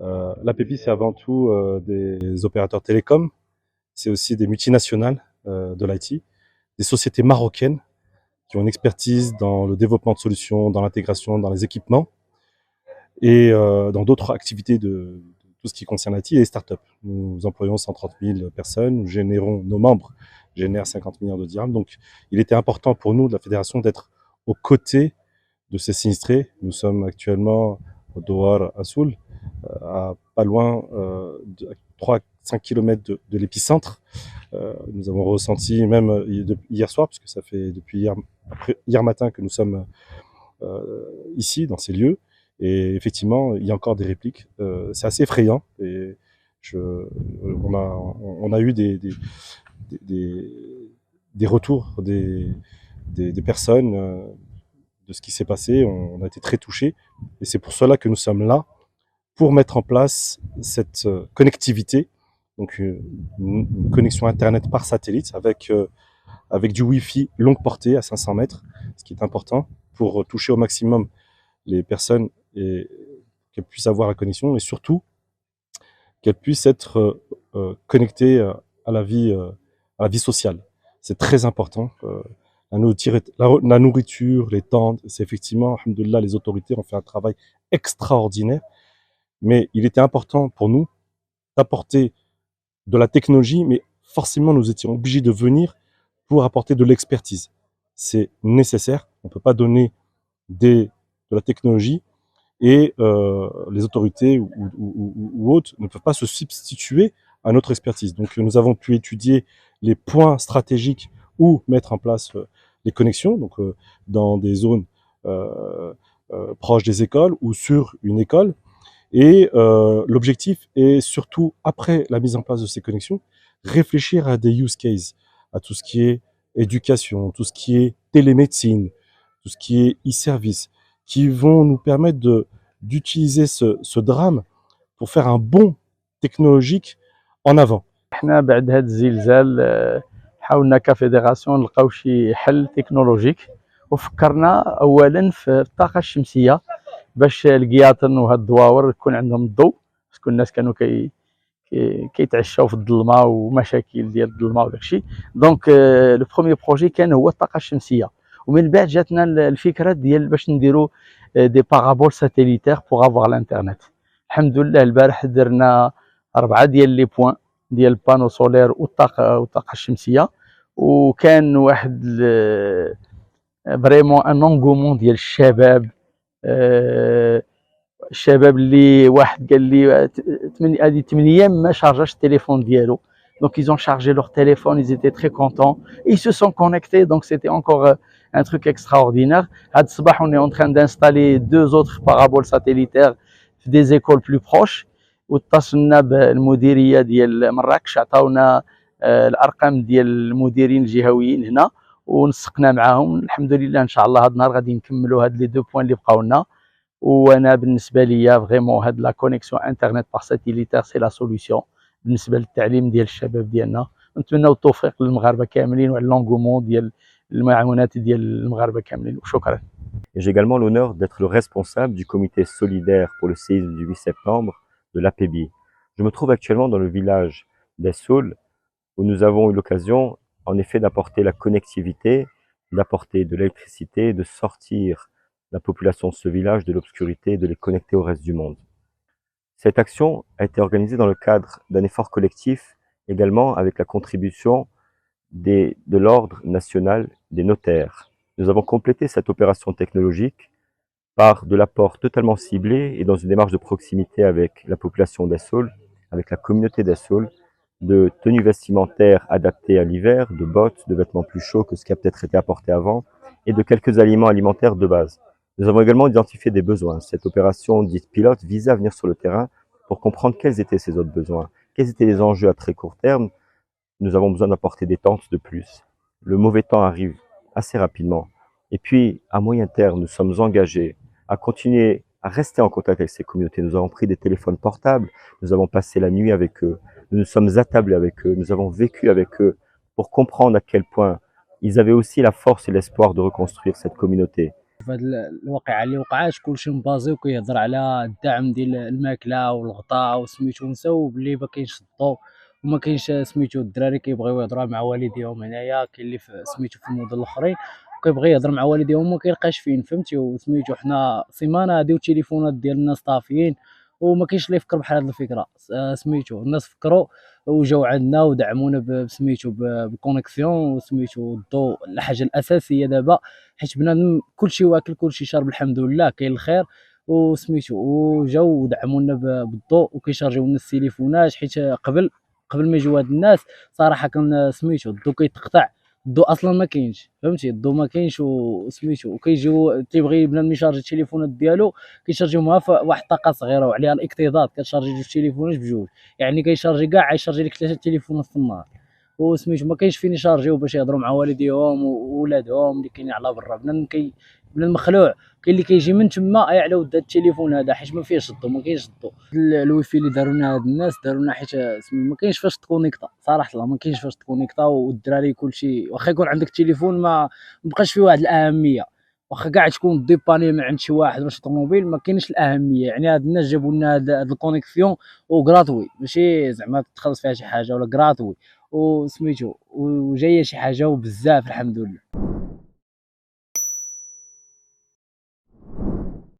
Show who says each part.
Speaker 1: L'APP, c'est avant tout des opérateurs télécoms, c'est aussi des multinationales de l'IT, des sociétés marocaines qui ont une expertise dans le développement de solutions, dans l'intégration, dans les équipements et dans d'autres activités de tout ce qui concerne l'IT et les startups. Nous employons 130 000 personnes, nous générons, nos membres génèrent 50 millions de dirhams. Donc, il était important pour nous, de la fédération, d'être aux côtés de ces sinistrés. Nous sommes actuellement au Douar à Soul, à pas loin de 3-5 km de l'épicentre. Nous avons ressenti même hier soir, puisque ça fait depuis hier matin que nous sommes ici, dans ces lieux. Et effectivement, il y a encore des répliques. C'est assez effrayant. Et on a eu des retours des personnes de ce qui s'est passé. On a été très touchés. Et c'est pour cela que nous sommes là, pour mettre en place cette connectivité, donc une connexion Internet par satellite avec du Wi-Fi longue portée à 500 mètres, ce qui est important pour toucher au maximum les personnes et qu'elles puissent avoir la connexion et surtout qu'elles puissent être connectées à la vie sociale. C'est très important. La nourriture, les tentes, c'est effectivement, alhamdoulilah, les autorités ont fait un travail extraordinaire. Mais il était important pour nous d'apporter de la technologie, mais forcément nous étions obligés de venir pour apporter de l'expertise. C'est nécessaire. On ne peut pas donner de la technologie et les autorités ou autres ne peuvent pas se substituer à notre expertise. Donc nous avons pu étudier les points stratégiques où mettre en place les connexions, donc dans des zones proches des écoles ou sur une école. Et l'objectif est surtout, après la mise en place de ces connexions, réfléchir à des use cases, à tout ce qui est éducation, tout ce qui est télémédecine, tout ce qui est e-service, qui vont nous permettre d'utiliser ce drame pour faire un bond technologique en avant.
Speaker 2: احنا بعد هذا الزلزال حاولنا كفيدراسيون نلقاو شي حل تكنولوجيك وفكرنا اولا في الطاقه الشمسيه باش القياطن وهاد الدواور يكون عندهم الضوء، باسكو الناس كانوا كيتعشاو في الظلمه ومشاكل ديال الظلمه وداكشي. دونك لو بروميير بروجي كان هو الطاقه الشمسيه، ومن بعد جاتنا الفكره ديال باش نديرو دي بارابول ساتيليتير بوغ افوار الانترنت. الحمد لله البارح درنا 4 ديال لي بوين ديال البانو سولير والطاقه الشمسيه، وكان واحد فريمون ان انغومون ديال الشباب. الشباب اللي واحد قال لي هذه 8 ايام ما شارجاش التليفون ديالو، donc ils ont chargé leur téléphone, ils étaient très contents, ils se sont connectés, donc c'était encore un truc extraordinaire. هذا الصباح on est en train d'installer 2 autres paraboles satellitaires في des écoles plus proches، واتصلنا بالمديريه ديال مراكش عطاونا الارقام ديال المديرين الجهويين هنا ونسقنا معاهم. الحمد لله ان شاء الله هذا النهار غادي نكملوا هاد لي 2 بوين اللي بقاو لنا. وانا بالنسبه ليا فريمون هاد لا كونيكسيون انترنت باغ ساتيليتير سي لا سوليسيون بالنسبه للتعليم ديال الشباب ديالنا. نتمنوا التوفيق للمغاربه كاملين وعلى لونغومون ديال المعاونات ديال المغاربه كاملين، وشكرا.
Speaker 3: J'ai également l'honneur d'être le responsable du comité solidaire pour le séisme du 8 septembre de l'APB. Je me trouve actuellement dans le village d'Essoul, où nous avons eu l'occasion, en effet, d'apporter la connectivité, d'apporter de l'électricité, de sortir la population de ce village de l'obscurité et de les connecter au reste du monde. Cette action a été organisée dans le cadre d'un effort collectif, également avec la contribution de l'Ordre national des notaires. Nous avons complété cette opération technologique par de l'apport totalement ciblé et dans une démarche de proximité avec la population d'Essoul, avec la communauté d'Essoul, de tenues vestimentaires adaptées à l'hiver, de bottes, de vêtements plus chauds que ce qui a peut-être été apporté avant, et de quelques aliments alimentaires de base. Nous avons également identifié des besoins. Cette opération dite pilote visait à venir sur le terrain pour comprendre quels étaient ces autres besoins, quels étaient les enjeux à très court terme. Nous avons besoin d'apporter des tentes de plus. Le mauvais temps arrive assez rapidement. Et puis, à moyen terme, nous sommes engagés à continuer à rester en contact avec ces communautés. Nous avons pris des téléphones portables, nous avons passé la nuit avec eux, nous nous sommes attablés avec eux, nous avons vécu avec eux pour comprendre à quel point ils avaient aussi la force et l'espoir de reconstruire cette communauté.
Speaker 4: في هاد الواقعة اللي وقعات كلشي مبازي وكيهضر على الدعم ديال الماكلة والغطاء وسميتو، نساو بلي مكاينش الضو وما كاينش سميتو الدراري كيبغيو يهضروا مع والديهم هنايا، كاين اللي سميتو في المدن الاخرين كيبغي يهضر مع والديهم وما كيلقاش فين، فهمتي؟ وسميتو حنا سيمانة هادي والتليفونات ديال الناس طافيين وما كاينش اللي يفكر بحال هاد الفكرة. سميتو الناس فكروا وجاو عندنا ودعمونا بسميتو بالكونيكسيون وسميتو الضوء الحاجة الأساسية دابا، حيت بنادم كلشي واكل كلشي شارب الحمد لله كاين الخير، وسميتو وجاو ودعمونا بالضوء وكيشارجيو لنا التليفونات، حيت قبل ما يجيو هاد الناس صراحة كان سميتو الضوء كيتقطع، الضوء اصلا ما كاينش، فهمتي؟ الضوء ما كاينش وسميتو وكيجيو تيبغي بنادم يشارجي التليفونات ديالو كيشارجيوها في واحد الطاقه صغيره وعليها الاكتظاظ، كتشارجي جوج تليفونات بجوج، يعني كيشارجي كاع يشارجي لك 3 تليفونات في النهار، وسميتو ما كاينش فين يشارجيو باش يهضروا مع والديهم وولادهم اللي كاينين على برا. بنادم مخلوع، كاين اللي كيجي من تما على ود التليفون هذا حيت ما فيهش الضو، ما كاينش الضو. الويفي اللي داروا لنا هاد الناس داروا لنا حيت ما كاينش فاش تكونيكطا، صراحه الله ما كاينش فاش تكونيكطا، والدراري كلشي واخا يكون عندك تليفون ما بقاش فيه واحد الاهميه، واخا كاع تكون ديباني من عند شي واحد باش طوموبيل ما كاينش الاهميه، يعني هاد الناس جابوا لنا هاد الكونيكسيون وغراتوي ماشي زعما تخلص فيها شي حاجه ولا غراتوي وسميتو وجايه شي حاجه وبزاف الحمد لله.